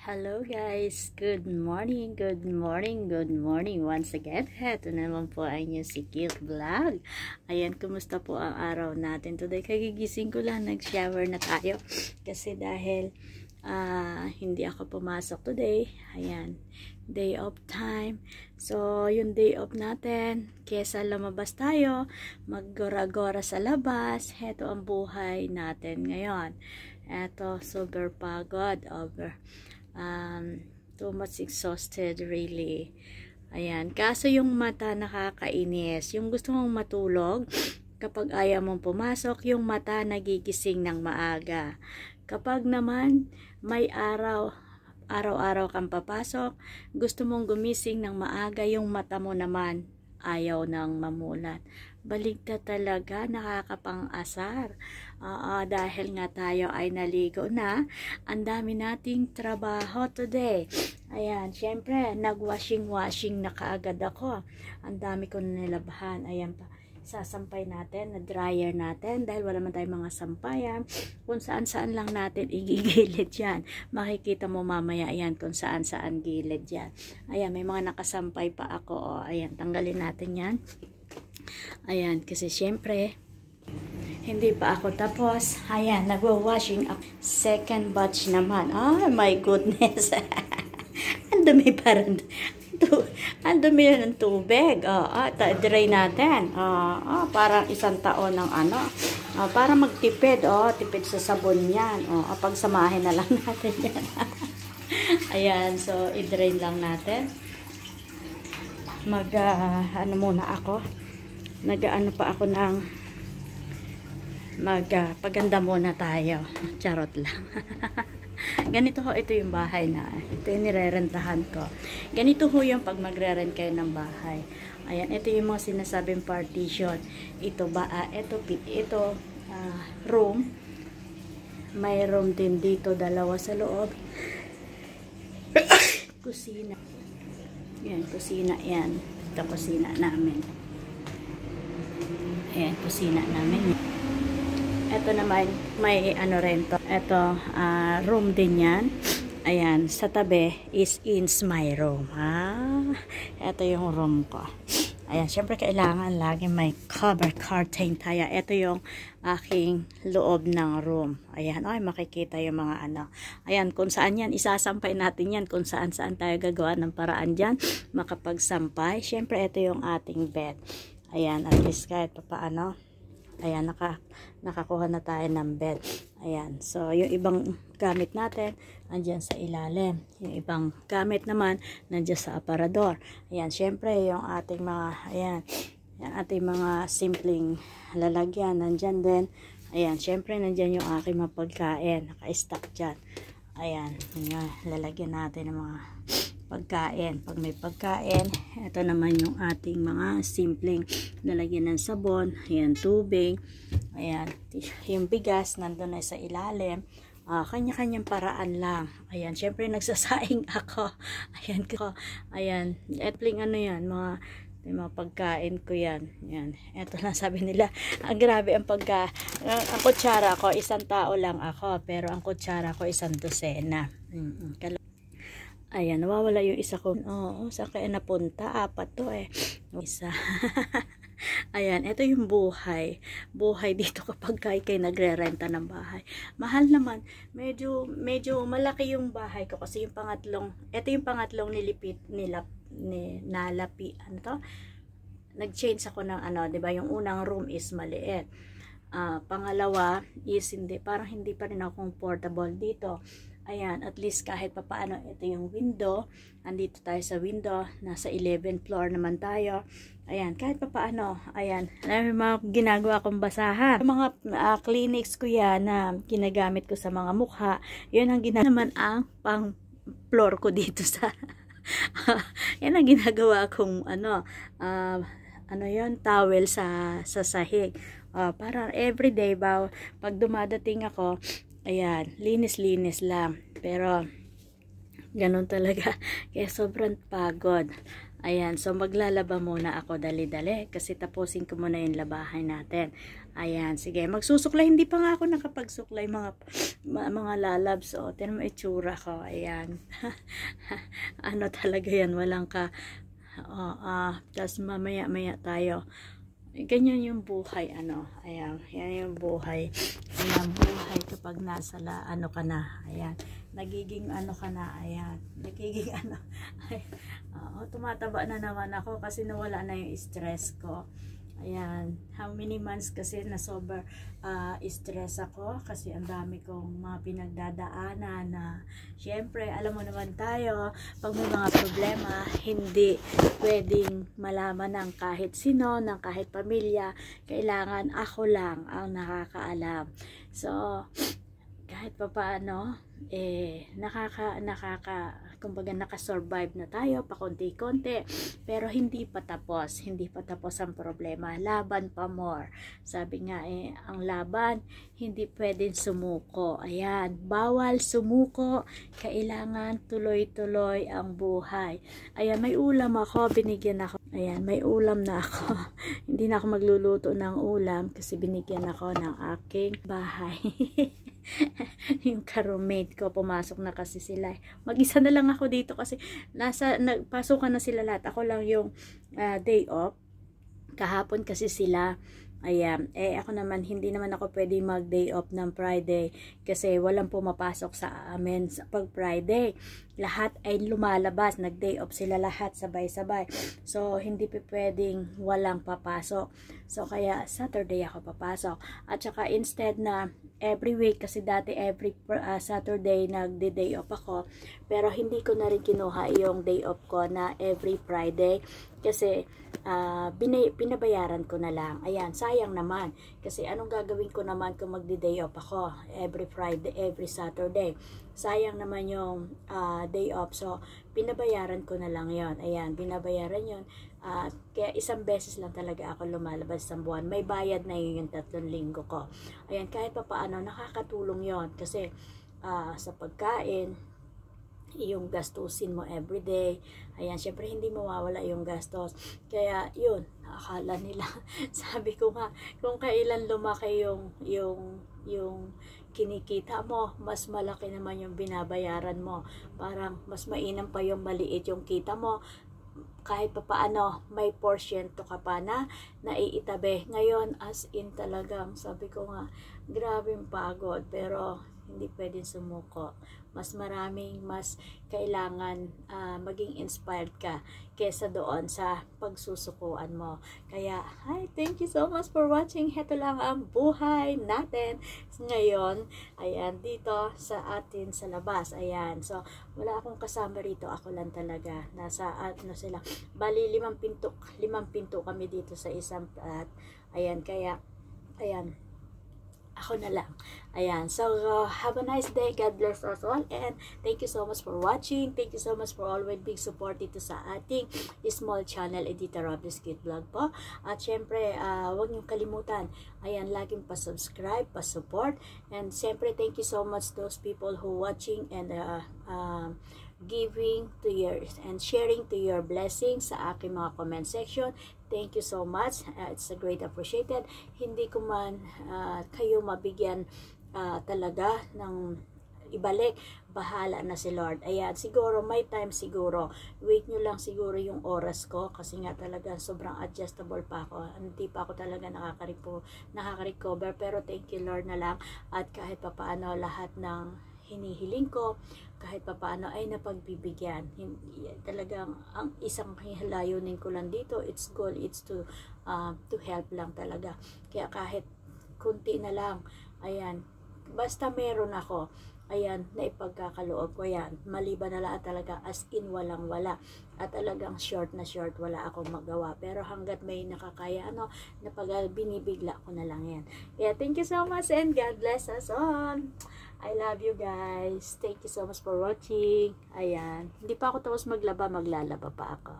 Hello guys! Good morning, good morning, good morning once again. Heto naman po ay inyong si Cute Vlog. Ayan, kumusta po ang araw natin today? Kagigising ko lang, nag-shower na tayo. Kasi dahil hindi ako pumasok today. Ayan, day off time. So, yung day off natin, kesa lumabas tayo, maggora-gora sa labas, heto ang buhay natin ngayon. Eto, super pagod, too much exhausted really. Ayan, kaso yung mata nakakainis. Yung gusto mong matulog, kapag ayaw mong pumasok, yung mata nagigising ng maaga. Kapag naman may araw-araw kang papasok, gusto mong gumising ng maaga, yung mata mo naman ayaw nang mamulat. Baligtad talaga, nakakapang-asar. Dahil nga tayo ay naligo na, ang dami nating trabaho today. Ayan, syempre, nag-washing na kaagad ako. Ang dami ko nilabahan. Ayan pa, sasampay natin, na-dryer natin, dahil wala man tayong mga sampayan. Kung saan-saan lang natin igigilid yan. Makikita mo mamaya yan kung saan-saan gilid yan. Ayan, may mga nakasampay pa ako. Ayan, tanggalin natin yan. Ayan, kasi syempre, hindi pa ako tapos. Ayan, nagwa-washing up. Second batch naman. Oh my goodness. Ang dumi parang, ang dumi ng tubig. Dry natin. Parang isang taon ng para magtipid. Tipid sa sabon yan. Pagsamahin na lang natin yan. Ayan, so i-drain lang natin. Muna ako. Nag-ano pa ako ng paganda muna tayo. Charot lang. Ganito ho, ito yung bahay na. Ito yung nirerentahan ko. Ganito ho yung pag magre-rent kayo ng bahay. Ayan, ito yung mga sinasabing partition. Ito room. May room din dito, dalawa sa loob. Kusina. Yan, kusina yan. Ito kusina namin. Ayan, kusina namin. Ito naman, may rento. Ito, room din yan. Ayan, sa tabi is my room. Ito yung room ko. Ayan, syempre kailangan lagi may cover curtain tayo. Ito yung aking loob ng room. Ayan, makikita yung mga Ayan, kung saan yan, isasampay natin yan. Kung saan-saan tayo gagawa ng paraan dyan, makapagsampay. Syempre, ito yung ating bed. Ayan, at least kahit paano. Ayan, nakakuha na tayo ng bed. Ayan, so yung ibang gamit natin, andyan sa ilalim. Yung ibang gamit naman, nandyan sa aparador. Ayan, syempre yung ating mga simpleng lalagyan, nandyan din. Ayan, syempre nandyan yung aking mga pagkain, naka-stack dyan. Ayan, lalagyan natin ng mga pagkain. Pag may pagkain, ito naman yung ating mga simpleng lalagyan ng sabon. Ayan, tubig. Ayan, yung bigas nandun na sa ilalim. Kanya-kanyang paraan lang. Ayan, syempre nagsasaing ako. Ayan, etling yan, mga pagkain ko yan. Ayan, eto lang sabi nila. Ang grabe ang kutsara ko, isang tao lang ako. Pero ang kutsara ko, isang dosena. Ayan, nawawala yung isa ko. Saan kaya napunta? 4 to Isa. Ayan, ito yung buhay. Buhay dito kapag kayo nagre-renta ng bahay. Mahal naman. Medyo malaki yung bahay ko kasi ito yung pangatlong nag-change ako ng diba? Yung unang room is maliit. Pangalawa is parang hindi pa rin ako comfortable dito. Ayan, at least kahit papaano, ito yung window. Andito tayo sa window. Nasa 11th floor naman tayo. Ayan, kahit papaano. Ayan, may mga ginagawa kong basahan. Yung mga clinics ko yan na ginagamit ko sa mga mukha. Yun ang ginagawa naman ang pang floor ko dito sa... yan ang ginagawa kong towel sa sahig. Para everyday pag dumadating ako, ayan, linis-linis lang. Pero, ganun talaga. Kaya sobrang pagod. Ayan, so maglalaba muna ako dali-dali kasi tapusin ko muna yung labahan natin. Ayan, sige, magsusuklay. Hindi pa nga ako nakapagsuklay mga lalabs. O, tinan mo itsura ko. Ayan. Ano talaga yan, walang ka. Tapos mamaya-maya tayo. Ganyan yung buhay, ano. Ayan, yan yung buhay. Ayan, buhay kapag nasa ano ka na. Ayan, nagiging ano ka na. Ayan, nagiging ano. Tumataba na naman ako kasi nawala na yung stress ko. Ayan, how many months kasi na sober stress ako kasi ang dami kong mga pinagdadaanan na syempre, alam mo naman tayo, pag may mga problema, hindi pwedeng malaman ng kahit sino, ng kahit pamilya, kailangan ako lang ang nakakaalam. So, kahit pa paano, kumbaga nakasurvive na tayo pakunti-kunti, pero hindi pa tapos ang problema, laban pa more. Sabi nga ang laban hindi pwedeng sumuko. Ayan, bawal sumuko, kailangan tuloy-tuloy ang buhay. Ayan, may ulam ako, binigyan ako. Ayan, may ulam na ako. Hindi na ako magluluto ng ulam kasi binigyan ako ng aking bahay. Yung ka-roommate ko, pumasok na kasi sila. Mag-isa na lang ako dito kasi nagpasukan na sila lahat. Ako lang yung day off. Kahapon kasi sila. Ayan, ako naman, hindi naman ako pwede mag-day off ng Friday kasi walang pumapasok sa amin pag Friday. Lahat ay lumalabas, nag-day off sila lahat sabay-sabay. So, hindi pwedeng walang papasok. So, kaya Saturday ako papasok. At saka instead na every week, kasi dati every Saturday nag-day off ako, pero hindi ko na rin kinuha yung day off ko na every Friday kasi pinabayaran ko na lang. Ayan, sayang naman. Kasi anong gagawin ko naman kung magdi-day off ako every Friday, every Saturday? Sayang naman yung day off. So, pinabayaran ko na lang yon. Ayan, binabayaran yon. Kaya isang beses lang talaga ako lumalabas sa buwan. May bayad na yun yung 3 linggo ko. Ayan, kahit pa paano, nakakatulong yon. Kasi sa pagkain, yung gastusin mo everyday. Ayan, syempre hindi mawawala yung gastos. Kaya, yun, akala nila, sabi ko nga, kung kailan lumaki yung kinikita mo, mas malaki naman yung binabayaran mo. Parang, mas mainam pa yung maliit yung kita mo. Kahit pa paano, may porsyento ka pa na naiitabi. Ngayon, as in talagang, sabi ko nga, grabe yung pagod, pero hindi pwedeng sumuko. Mas kailangan maging inspired ka kesa doon sa pagsusukuan mo. Kaya, hi, thank you so much for watching. Heto lang ang buhay natin ngayon. Ayan, dito sa atin sa labas. Ayan, so, wala akong kasama rito. Ako lang talaga. Nasa, sila. Bali, 5 pinto kami dito sa isang flat. Ayan, kaya, ayan, ako na lang. Ayan. So, have a nice day. God bless us all. And thank you so much for watching. Thank you so much for always being support dito sa ating small channel, Edita Robles Kid Vlog po. At syempre, huwag niyong kalimutan. Ayan, laging pa-subscribe, pa-support. And syempre, thank you so much those people who watching and giving to your and sharing to your blessings sa aking mga comment section. Thank you so much. It's a great appreciated. Hindi ko man kayo mabigyan talaga ng ibalik. Bahala na si Lord. Ayan, siguro may time siguro. Wait nyo lang siguro yung oras ko kasi nga talaga sobrang adjustable pa ako. Hindi pa ako talaga nakaka-recover. Pero thank you Lord na lang. At kahit pa paano lahat ng hinihiling ko, kahit pa paano ay napagbibigyan. Talagang ang isang layunin ko lang dito, it's goal, it's to help lang talaga. Kaya kahit kunti na lang, ayan, basta meron ako, ayan, naipagkakaloob ko yan. Maliban na lang talaga, as in walang wala. At talagang short na short, wala akong magawa. Pero hanggat may nakakaya, binibigla ko na lang yan. Kaya thank you so much and God bless us all. I love you guys. Thank you so much for watching. Ayan. Hindi pa ako tapos maglalaba pa ako.